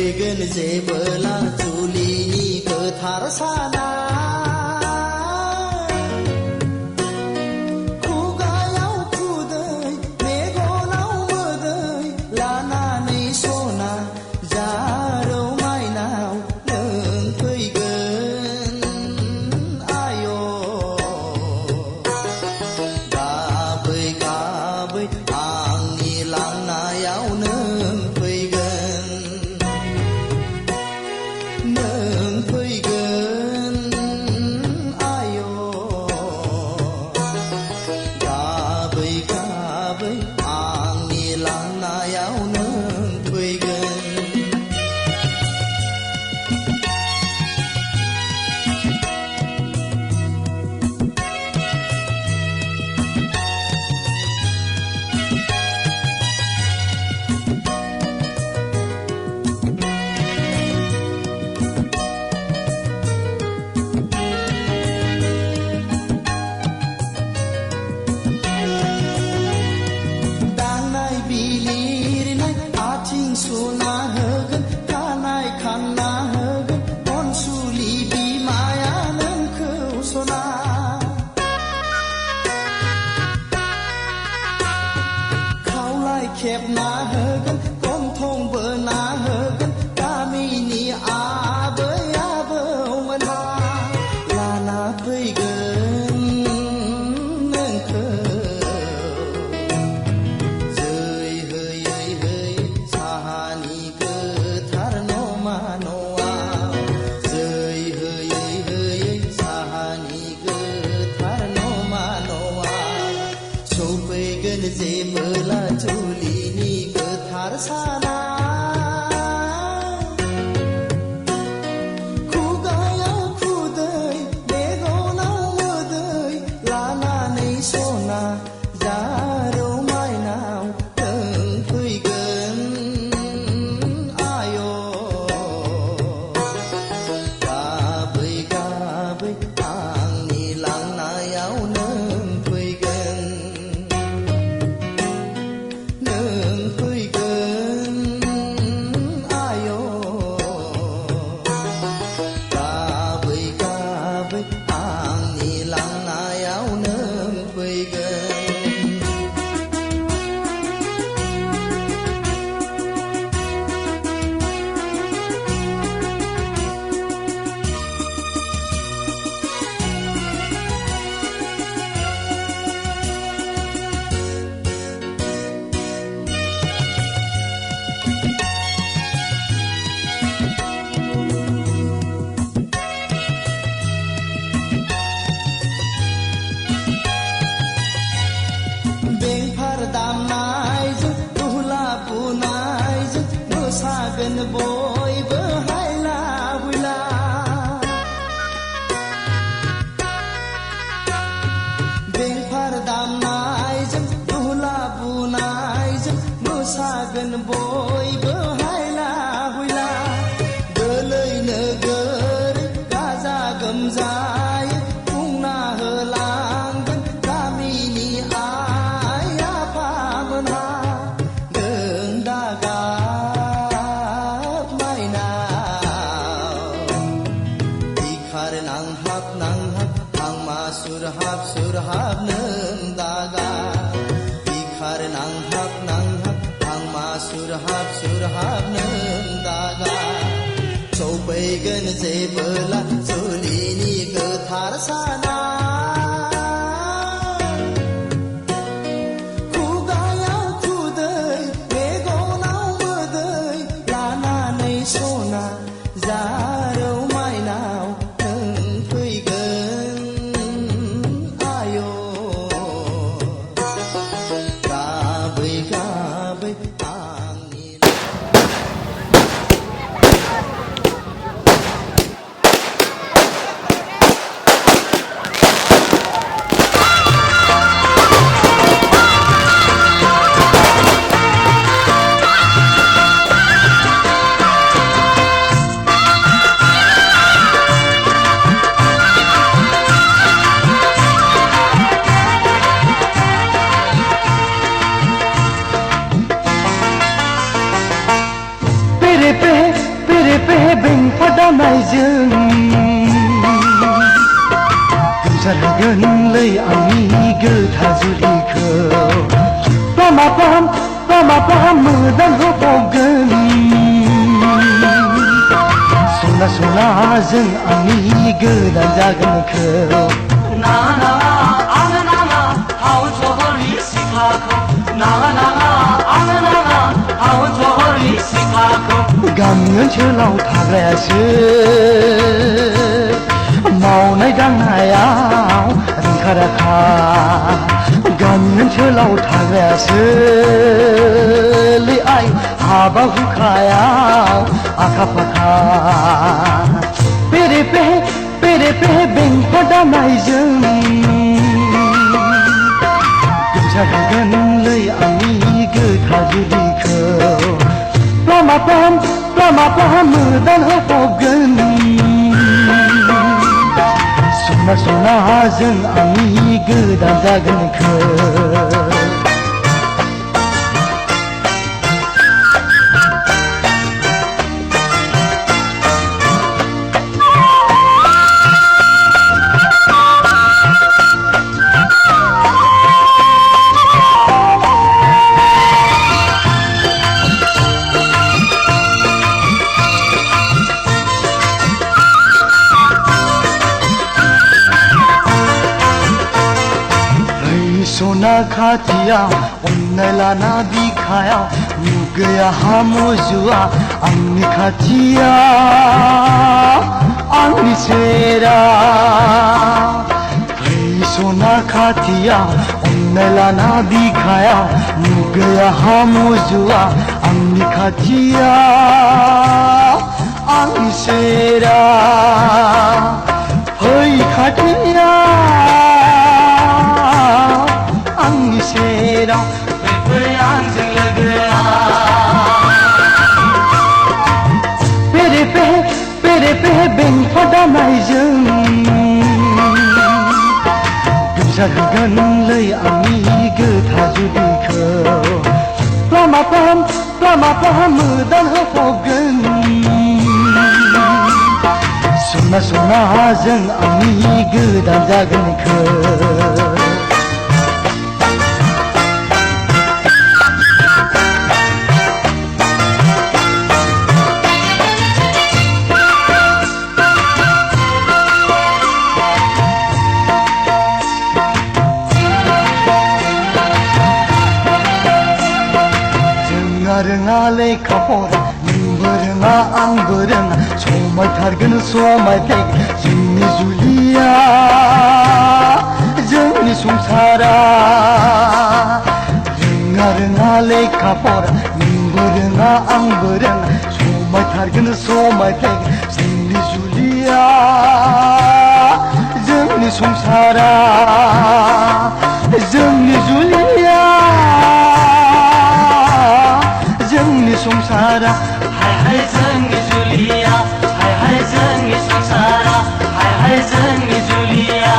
फैगोन जेबोला जुलिनि गोथार साना खुगायाव खुदै मेगनाव मोदै लानानै सना जारौ माइनाव नों फैगोन आय' गाबै गाबै आंनि लांनायाव नों खेबना होगोन गन्थं बोना होगोन गामिनि आबै आबौमोनहा लाना फैगोन नोंखौ जै होयै होयै साहानि गोथार नमा न'आव जै होयै होयै साहानि गोथार नमा न'आव सौफैगोन जेबोला जुलिनि गोथार साना खुगायाव खुदै मेगनाव मोदै लानानै सना जारौ माइनाव नों फैगोन आय' गाबै गाबै आंनि लांनायाव नों फैगोन दामनायजों दुहला बुनायजों मोसागोन बयबो हायला हुइला बेंफार दामनायजों दुहला बुनायजों मोसागोन बयबो हायला हुइला गोलै नोगोरै गाजा गोमजायै बुंना होलांगोन गामिनि surhab surhab nang daga bikhar nang hap ang ma surhab surhab nang daga सौफैगोन जेबोला जुलिनि गोथार साना खुगायाव खुदै मेगनाव मोदै लानानै सना जारौ माइनाव नों फैगोन गाबै गाबै आंनि आंनि गोथार जुलिखौ लामाफ्राम मोदान होबावगोन सना सनाजों आंनि गोदान जागोनखौ नाङा आंनो नाङा हावन सहरनि सिख्लाखौ नाङा आंनो नाङा हावन सहरनि सिख्लाखौ गामि ओनसोलाव थाग्रायासो मावनाय दांनायाव रोंखा राखा गामि ओनसोलाव थाग्रायासो आइ हाबा हुखायाव आखा फाखा पेरे पे बेंफा दानायजों गोमसारगोनलै आंनि गोथार जुलिखौ लामाफ्राम मोदान होबावगोन सनाजों आंनि गोदान जागोनखौ सना खाथियाव अननाय लाना बिखायाव नुगैया हामुजुआ आंनि खाथियाव आंनि सेराव सना खाथियाव अननाय लाना बिखायाव नुगैया हामुजुआ आंनि खाथियाव आंनि सेराव फै खाथियाव आंनि सेराव फै आंजों लोगोआ पेरे पे बेंफा दानायजों गोमसारगोनलै आंनि गोथार जुलिखौ लामाफ्राम मोदान होबावगोन सनाजों आंनि गोदान जागोनखौ रोङा लेखा फरा नोंबो रोङा आंबो रोङा समायथारगोन समायफ्लेगोन जोंनि जुलिया जोंनि संसारा रोङा लेखा फरा नोंबो रोङा आंबो रोङा समायथारगोन समायफ्लेगोन जोंनि जुलिया जोंनि संसारा जोंनि जुलिया जोंनि संसारा हाय जोंनि जुलिया हाय जोंनि संसारा हाय जोंनि जुलिया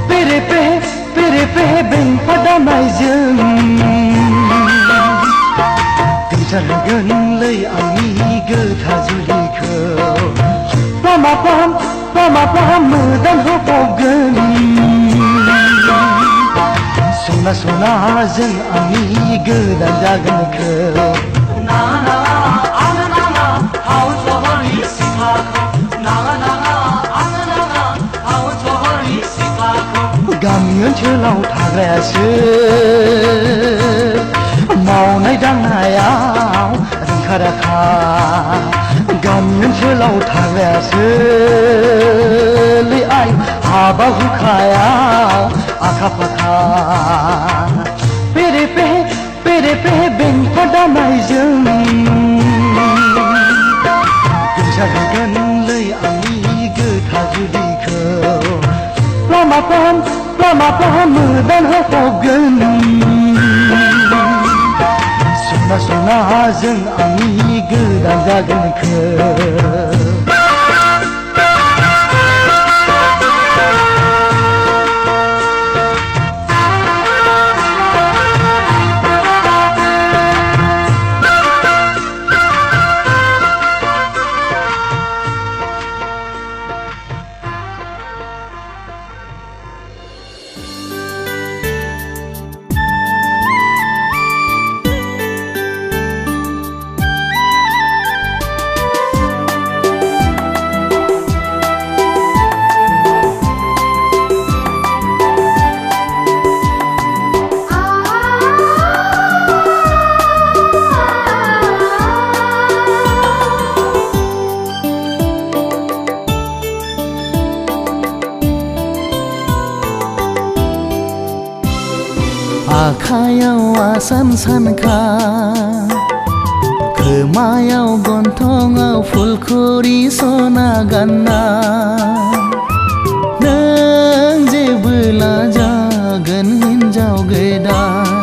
पेरे पे बेंफा दानायजों गोमसारगोनलै आंनि गोथार जुलिखौ लामाफ्राम मोदान होबावगोन सनाजों आंनि गोदान जागोनखौ नाङा आंनो नाङा हावन सहरनि सिख्लाखौ नाङा आंनो नाङा हावन सहरनि सिख्लाखौ गामि ओनसोलाव थाग्रायासो मावनाय दांनायाव रोंखा राखा गामि ओनसोलाव थाग्रायासो आइ हाबा हुखायाव आखा फाखा पेरे पे बेंफा दानायजों गोमसारगोनलै आंनि गोथार जुलिखौ लामाफ्राम मोदान होबावगोन सनाजों आंनि गोदान जागोनखौ आखायाव आसान सानखा खोमायाव गन्थङाव फुलखुरि सना गानना नों जेबोला जागोन हिन्जाव गोदान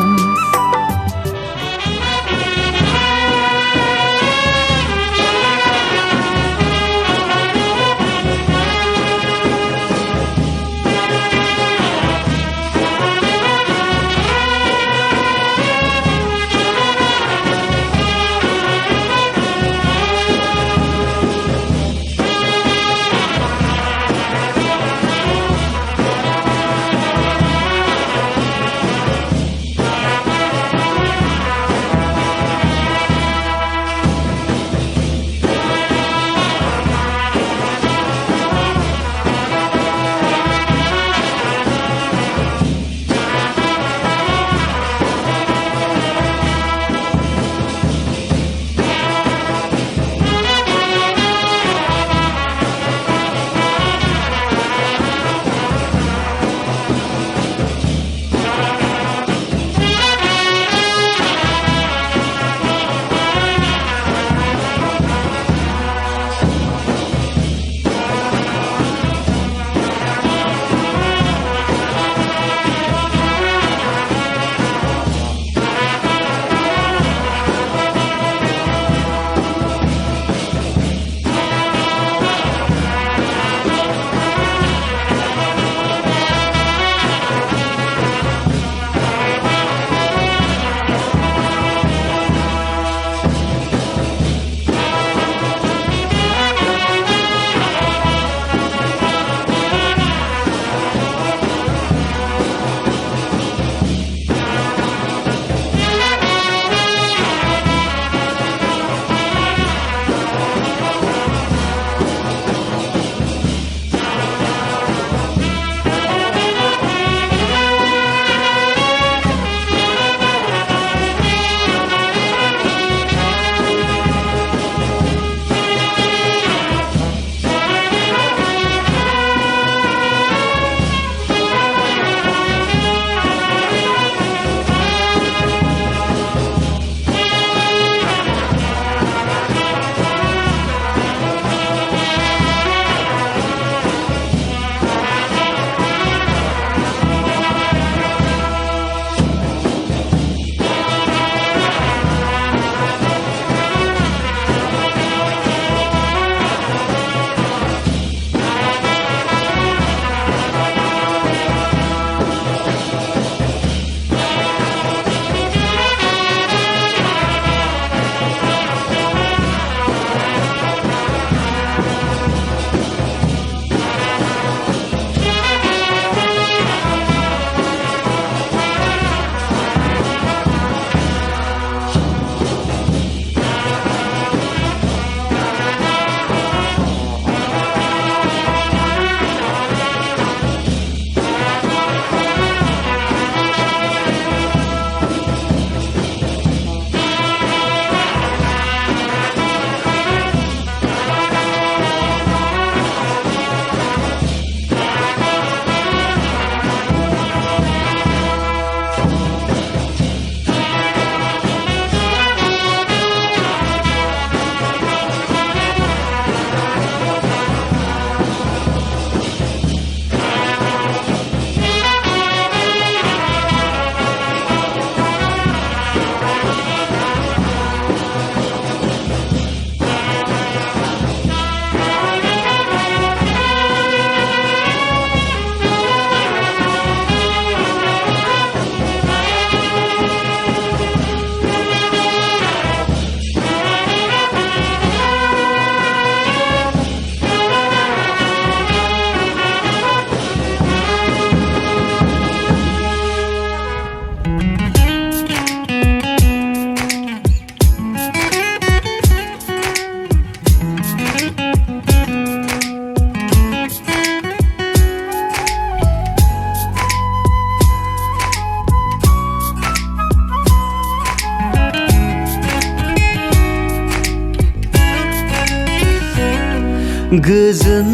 गोजोन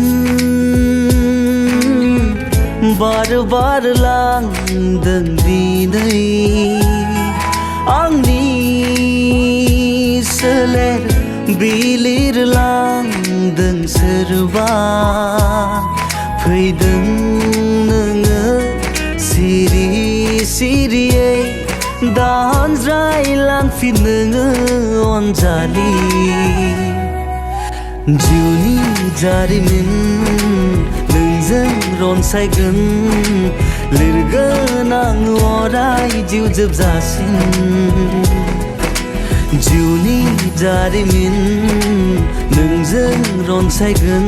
बार लांदों दिनै आंनि सोलेर बिलिर लांदों सोरबा फैदों नोङो सिरि सिरियै दानज्रायलांफिन नोङो अनजालि जिउनि जारिमिन नोंजों रनसायगोन लिरगोन आं अराय जिउ जोबजासिम जिउनि जारिमिन नोंजों रनसायगोन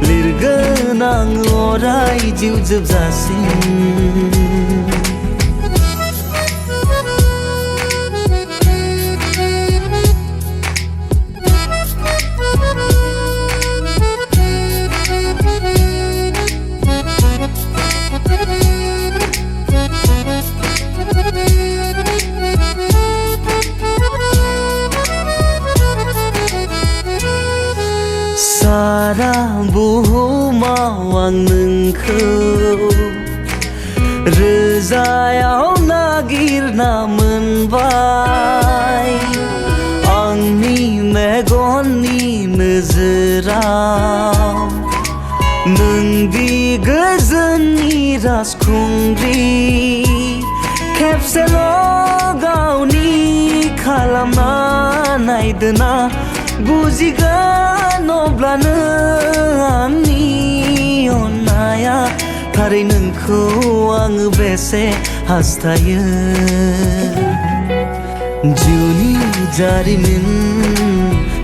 लिरगोन आं अराय जिउ जोबजासिम सारा बुहुमाव आं नोंखौ रोजायाव नागिरना मोनबाय आंनि मेगननि नोजोराव नोंदि गोजोननि राजखुंग्रि खेबसेल' गावनि खालामना नायदोना बुजिगोन अब्लानो आंनि अननाया थारै नोंखौ आङो बेसे हास्थायो जिउनि जारिमिन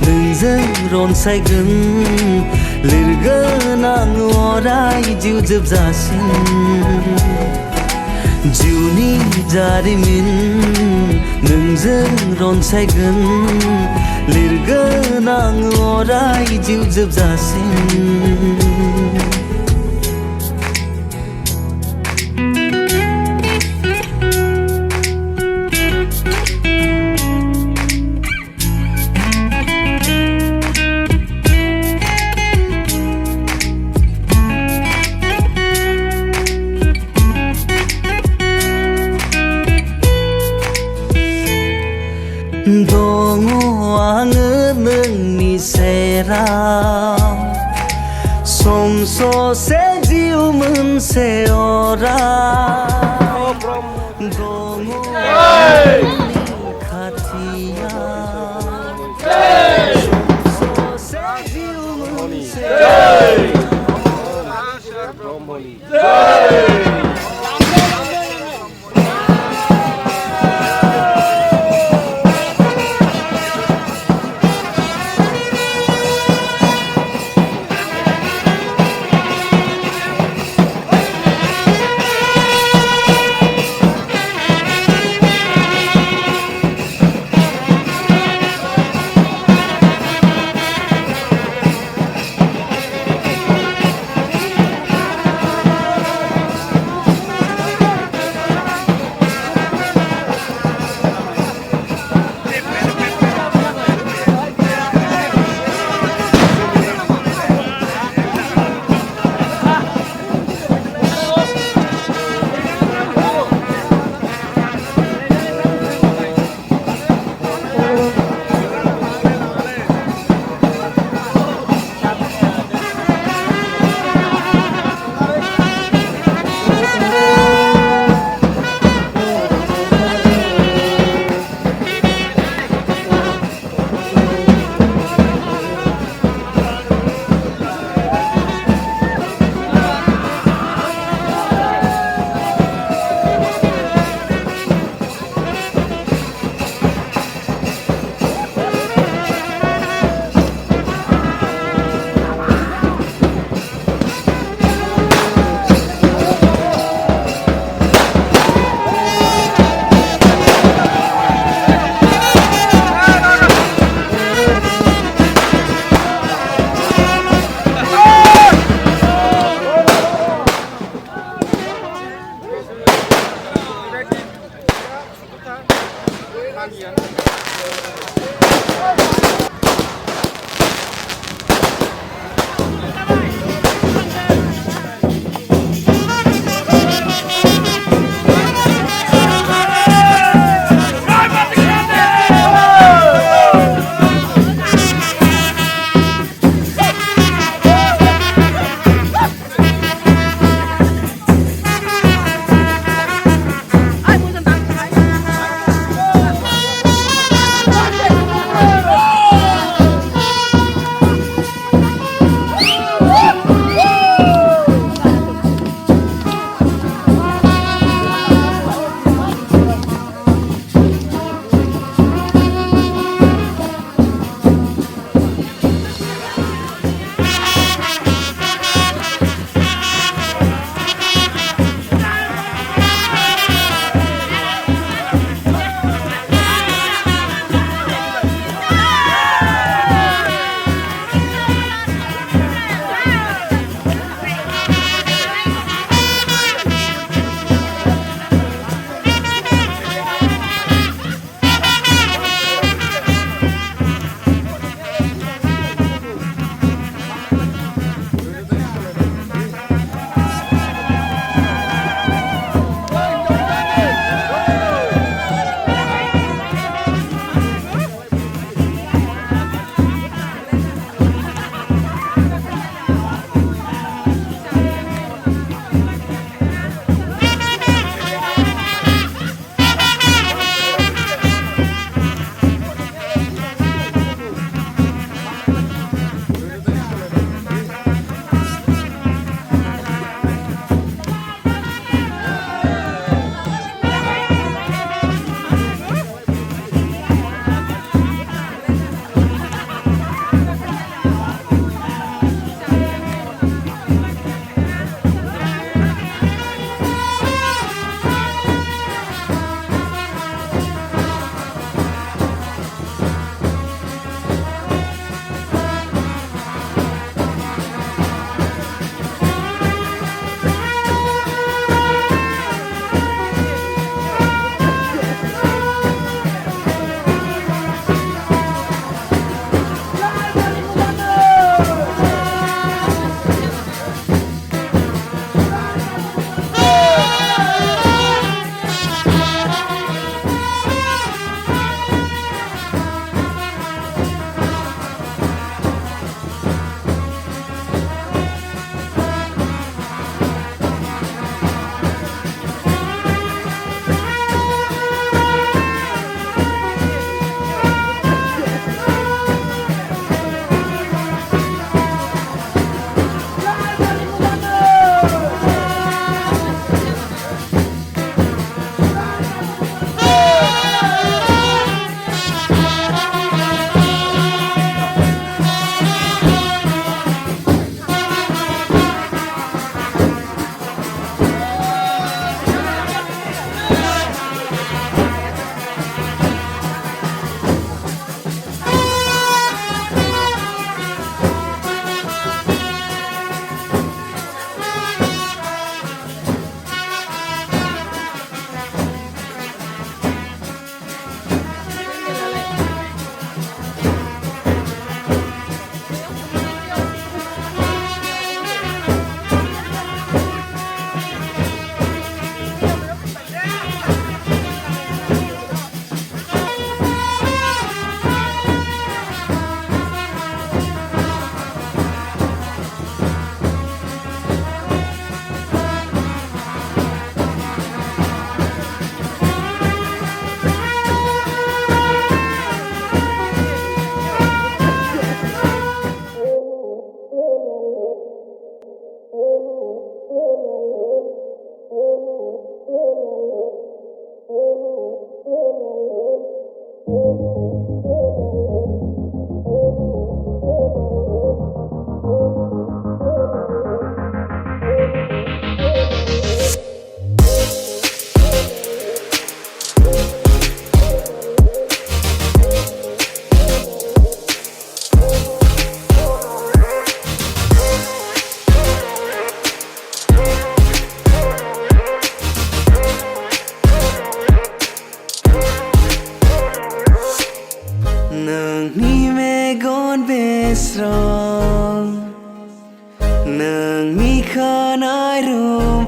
नोंजों रनसायगोन लिरगोन आं अराय जिउ जोबजासिम जिउनि जारिमिन नोंजों रनसायगोन लिरगोन आं अराय जिउ जोबजासिम दङ आङो नोंनि सेराव सम ससे जिउ मोनसे अराय दङ आंनि खाथियाव सम ससे जिउ मोनसे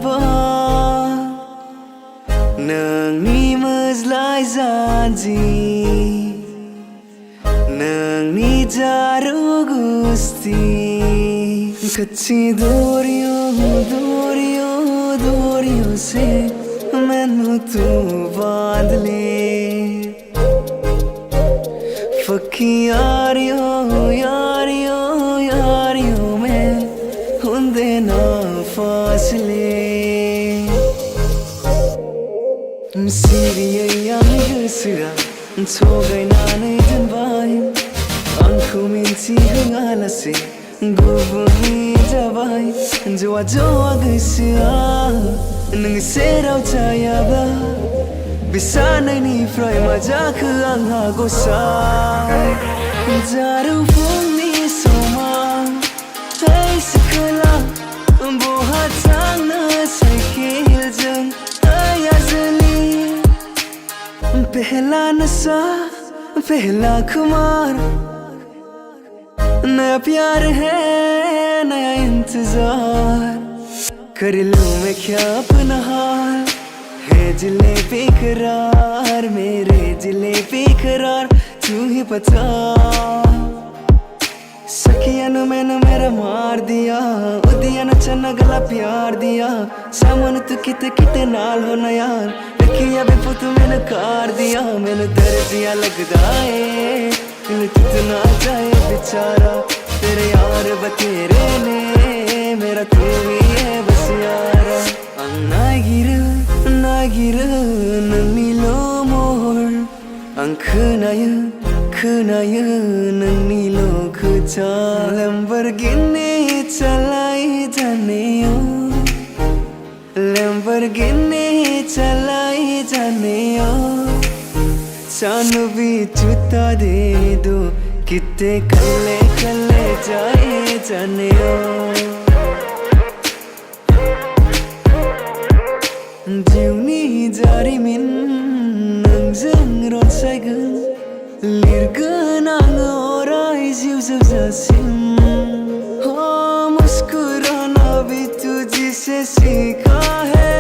ba nangni mazlai janji nangni jaru gusti kacchi doriyo doriyo doriyo se mainu tu baandh le fakki yaariyo yaariyo yaariyo mein hunde na faasle Siriya yang gusra chogai nanai janbai angku minchi hangala se gubuni jabai joa joa gusra nang serau chaya ba bisanai ni frai majak angha gosai jaru phungni soma hai sikala boha changna cycle jang ayazali पहला नशा पहला खुमार नया प्यार है नया इंतजार कर लूं मैं क्या अपना हाल है जिले बेकरार मेरे जिले बेकरार तू ही बता सखिया ने मैंने मेरा मार दिया उदिया ने चन्ना गला प्यार दिया सामन तू किते किते नाल हो ना यार रखिया भी पुत मैंने कार दिया मैंने दर्जिया लगदा है दिल कितना जाए बेचारा तेरे यार बतेरे ने मेरा तू ही है बस यारा नागिर नंगनी लो मोर खोनायो नंगनी लो खोचा Lamborghini चलाई जानेयो Lamborghini चलाई जानेयो सानू भी जूता दे दो किते कल्ले कल्ले जाए जानेयो जिउनि जारिमिन नोंजों रनसायगोन लिरगोन आङो अराय जिउ जोबजासिम मुस्कुराना भी तुझसे सीखा है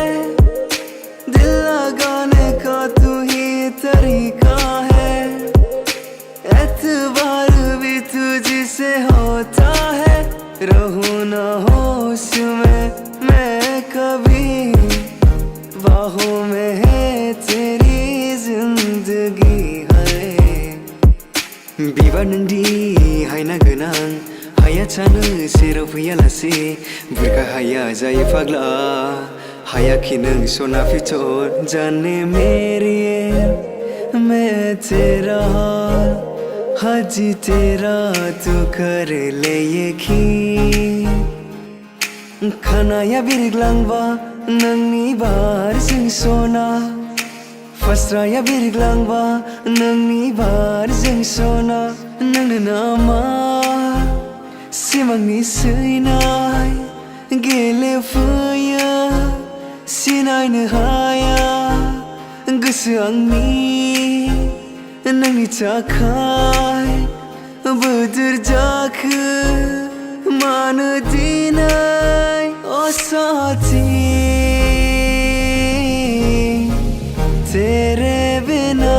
दिल लगाने का तू ही तरीका है एतबार भी तुझसे होता है रहूं ना होश में मैं कभी बाहों में है तेरी जिंदगी है बिबानंदी हायना गोनां हाया चानो सेराव फैयालासे बुरखा हाया जायो फाग्ला हायाखि नों सना फिथर जाने मेरी मैं तेरा हाजी तेरा तू कर ले यकीन खानाया बिरग्लांबा नोंनि बारजों सना फास्राया बिरग्लांबा नोंनि बारजों सना नोंनो नामा सिमांनि सैनाय गेलेफैयो सिनायनो हाया गोसो आंनि नोंनि थाखाय बोदोर जाखो मानो दिनै असाथि तेरे बिना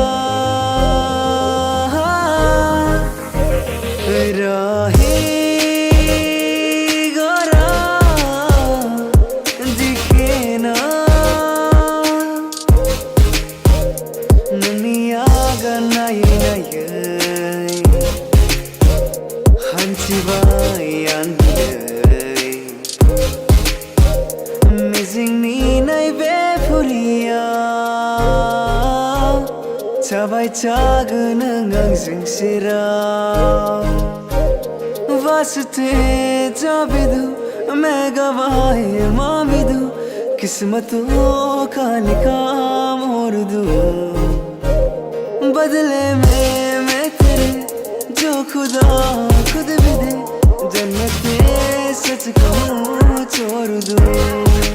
Cabai cagen ngang sirau Vaste jabidu mega vai mamidu Kismato ka likam ordu Badle mein मैं तेरे जो खुदा खुद भी दे जन्नत सच कहूँ छोड़ दूँ